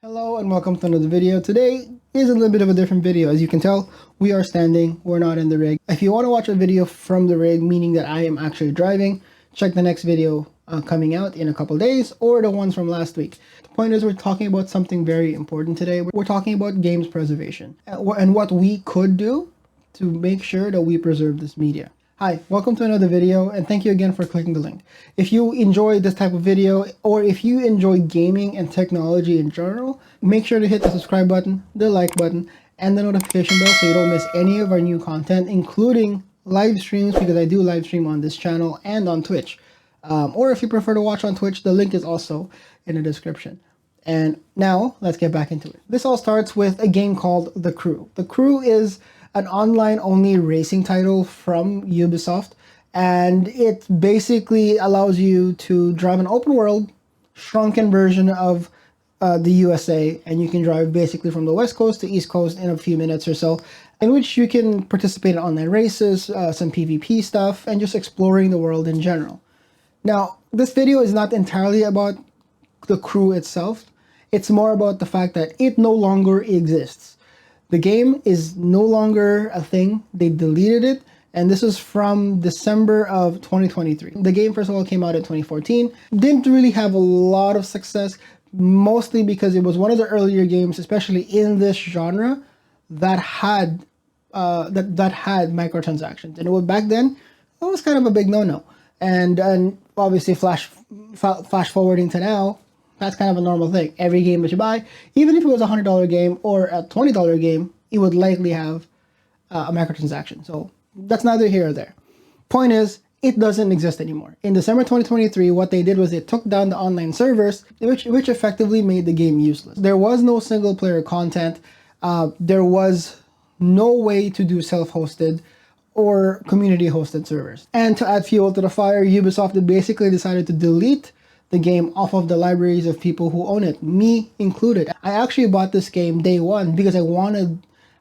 Hello and welcome to another video. Today is a little bit of a different video. As you can tell, we are standing, we're not in the rig. If you want to watch a video from the rig, meaning that I am actually driving, check the next video coming out in a couple days or the ones from last week. The point is we're talking about something very important today. We're talking about games preservation and what we could do to make sure that we preserve this media. Hi, welcome to another video and thank you again for clicking the link. If you enjoy this type of video or if you enjoy gaming and technology in general, make sure to hit the subscribe button, the like button, and the notification bell so you don't miss any of our new content, including live streams, because I do live stream on this channel and on Twitch. Or if you prefer to watch on Twitch, the link is also in the description. And now let's get back into it. This all starts with a game called The Crew. The Crew is an online-only racing title from Ubisoft, and it basically allows you to drive an open-world, shrunken version of the USA, and you can drive basically from the West Coast to East Coast in a few minutes or so, in which you can participate in online races, some PvP stuff, and just exploring the world in general. Now, this video is not entirely about the Crew itself. It's more about the fact that it no longer exists. The game is no longer a thing. They deleted it, and this is from December of 2023. The game, first of all, came out in 2014. Didn't really have a lot of success, mostly because it was one of the earlier games, especially in this genre, that had microtransactions. And it was, back then, it was kind of a big no-no. And obviously, flash forwarding to now, that's kind of a normal thing. Every game that you buy, even if it was a $100 game or a $20 game, it would likely have a microtransaction. So that's neither here or there. Point is, it doesn't exist anymore. In December 2023, what they did was they took down the online servers, which effectively made the game useless. There was no single player content. There was no way to do self-hosted or community-hosted servers. And to add fuel to the fire, Ubisoft basically decided to delete the game off of the libraries of people who own it, me included. I actually bought this game day one because I wanted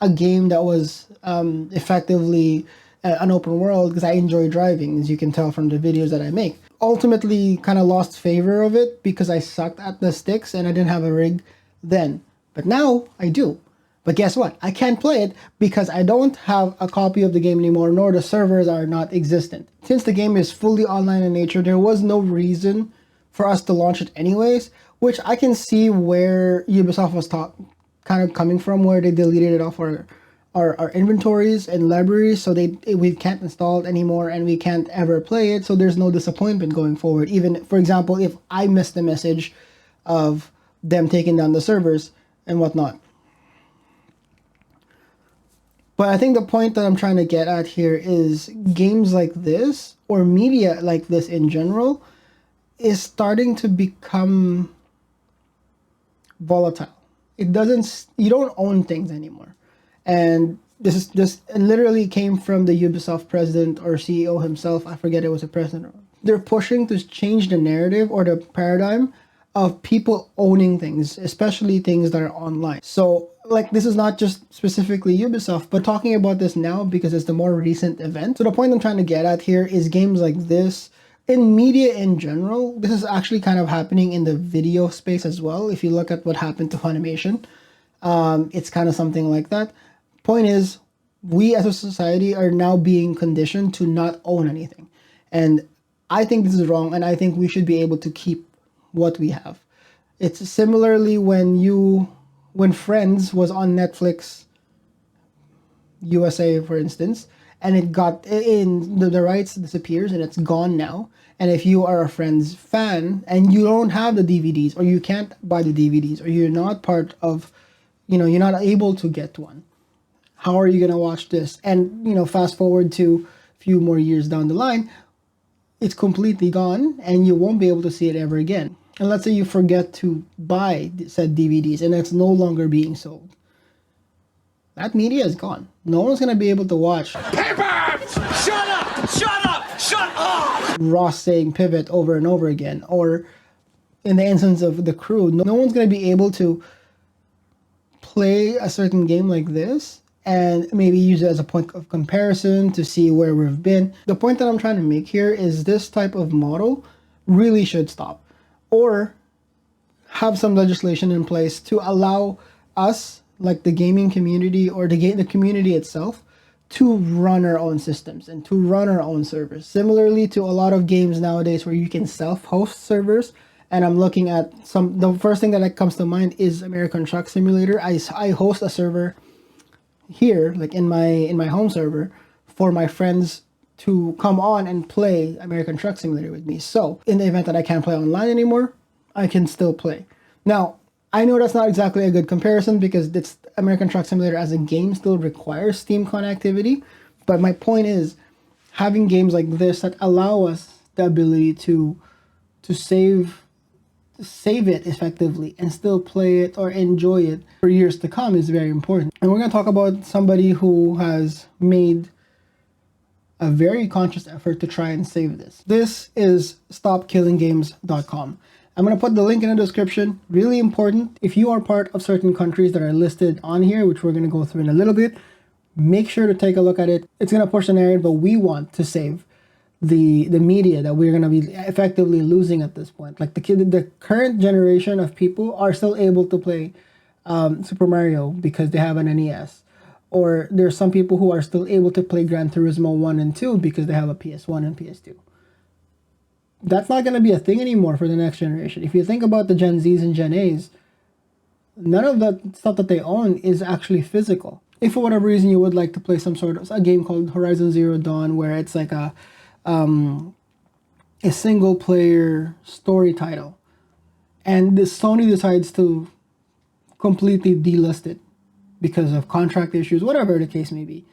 a game that was effectively an open world, because I enjoy driving, as you can tell from the videos that I make. Ultimately, kind of lost favor of it because I sucked at the sticks and I didn't have a rig then. But now I do. But guess what? I can't play it because I don't have a copy of the game anymore, nor the servers are not existent. Since the game is fully online in nature, there was no reason for us to launch it anyways, which I can see where Ubisoft was kind of coming from, where they deleted it off our inventories and libraries, so we can't install it anymore and we can't ever play it, so there's no disappointment going forward. Even, for example, if I missed the message of them taking down the servers and whatnot. But I think the point that I'm trying to get at here is games like this, or media like this in general, is starting to become volatile. You don't own things anymore. And this literally came from the Ubisoft president or CEO himself. I forget it was a president. They're pushing to change the narrative or the paradigm of people owning things, especially things that are online. So like, this is not just specifically Ubisoft, but talking about this now because it's the more recent event. So the point I'm trying to get at here is games like this, in media in general, this is actually kind of happening in the video space as well. If you look at what happened to Funimation, it's kind of something like that. Point is, we as a society are now being conditioned to not own anything. And I think this is wrong, and I think we should be able to keep what we have. It's similarly when Friends was on Netflix USA, for instance, and it got in the rights disappears and it's gone now. And if you are a Friends fan and you don't have the DVDs, or you can't buy the DVDs, or you're not part of, you're not able to get one, how are you going to watch this? And, fast forward to a few more years down the line, it's completely gone and you won't be able to see it ever again. And let's say you forget to buy said DVDs and it's no longer being sold. That media is gone. No one's going to be able to watch Pivot! Shut up! Shut up! Shut up! Ross saying pivot over and over again. Or in the instance of The Crew, no one's going to be able to play a certain game like this and maybe use it as a point of comparison to see where we've been. The point that I'm trying to make here is this type of model really should stop. Or have some legislation in place to allow us, like the gaming community or the community itself, to run our own systems and to run our own servers. Similarly to a lot of games nowadays where you can self-host servers, and I'm looking at the first thing that comes to mind is American Truck Simulator. I host a server here, like in my home server, for my friends to come on and play American Truck Simulator with me. So in the event that I can't play online anymore, I can still play. Now, I know that's not exactly a good comparison because it's American Truck Simulator as a game still requires Steam connectivity. But my point is, having games like this that allow us the ability to save it effectively and still play it or enjoy it for years to come is very important. And we're going to talk about somebody who has made a very conscious effort to try and save this. This is stopkillinggames.com. I'm going to put the link in the description. Really important. If you are part of certain countries that are listed on here, which we're going to go through in a little bit, make sure to take a look at it. It's going to push the narrative, but we want to save the media that we're going to be effectively losing at this point. Like the current generation of people are still able to play Super Mario because they have an NES. Or there's some people who are still able to play Gran Turismo 1 and 2 because they have a PS1 and PS2. That's not going to be a thing anymore for the next generation. If you think about the Gen Zs and Gen As, none of the stuff that they own is actually physical. If for whatever reason you would like to play some sort of a game called Horizon Zero Dawn, where it's like a single player story title, and the Sony decides to completely delist it because of contract issues, whatever the case may be,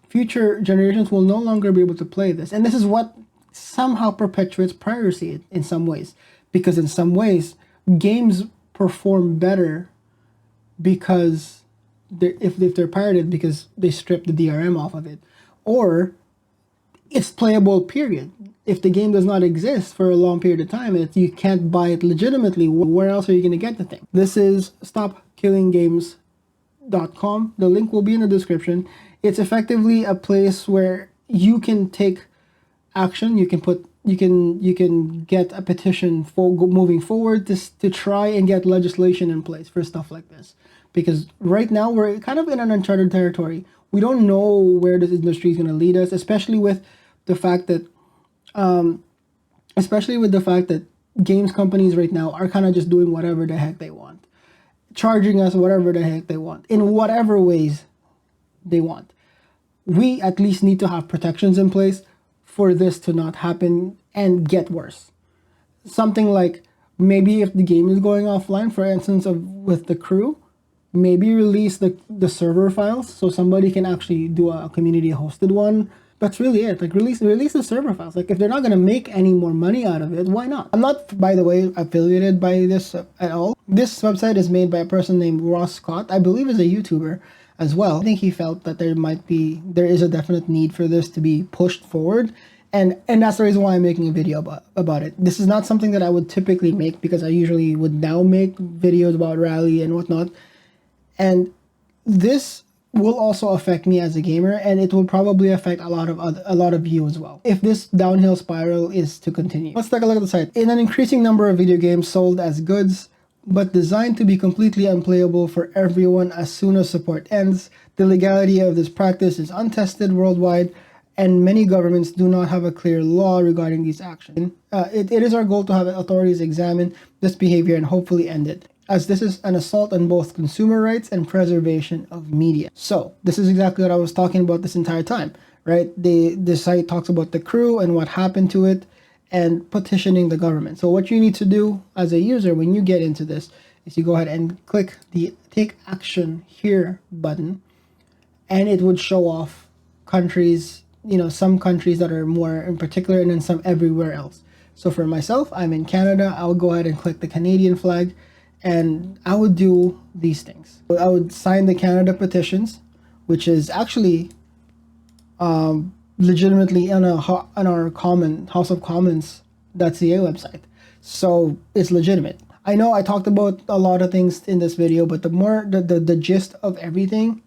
future generations will no longer be able to play this. And this is what somehow perpetuates piracy in some ways, because in some ways games perform better because if they're pirated because they strip the DRM off of it, or it's playable, period. If the game does not exist for a long period of time and you can't buy it legitimately, where else are you going to get the thing? This is stopkillinggames.com. The link will be in the description. It's effectively a place where you can take action. You can get a petition for moving forward to try and get legislation in place for stuff like this. Because right now we're kind of in an uncharted territory. We don't know where this industry is going to lead us, especially with the fact that games companies right now are kind of just doing whatever the heck they want, charging us whatever the heck they want in whatever ways they want. We at least need to have protections in place for this to not happen and get worse. Something like maybe if the game is going offline, for instance, with the crew, maybe release the server files so somebody can actually do a community hosted one. That's really it. Like release the server files. Like if they're not going to make any more money out of it, why not? I'm not, by the way, affiliated by this at all. This website is made by a person named Ross Scott. I believe is a YouTuber as well. I think he felt that there is a definite need for this to be pushed forward. And that's the reason why I'm making a video about it. This is not something that I would typically make because I usually would now make videos about rally and whatnot. And this will also affect me as a gamer, and it will probably affect a lot of you as well if this downhill spiral is to continue. Let's take a look at the site. In an increasing number of video games sold as goods, but designed to be completely unplayable for everyone as soon as support ends, the legality of this practice is untested worldwide, and many governments do not have a clear law regarding these actions. It is our goal to have authorities examine this behavior and hopefully end it, as this is an assault on both consumer rights and preservation of media. So this is exactly what I was talking about this entire time, right? The site talks about the crew and what happened to it and petitioning the government. So what you need to do as a user when you get into this is you go ahead and click the Take Action Here button, and it would show off countries, some countries that are more in particular and then some everywhere else. So for myself, I'm in Canada. I would go ahead and click the Canadian flag, and I would do these things. I would sign the Canada petitions, which is actually legitimately on our House of Commons.ca website. So it's legitimate. I know I talked about a lot of things in this video, but the gist of everything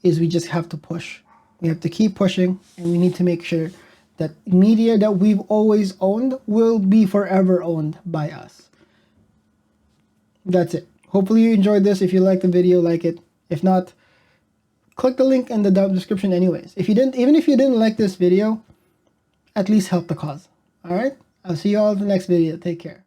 is we just have to push. We have to keep pushing, and we need to make sure that media that we've always owned will be forever owned by us. That's it. Hopefully you enjoyed this. If you liked the video, like it. If not, click the link in the description anyways. If you didn't, even if you didn't like this video, at least help the cause. All right? I'll see you all in the next video. Take care.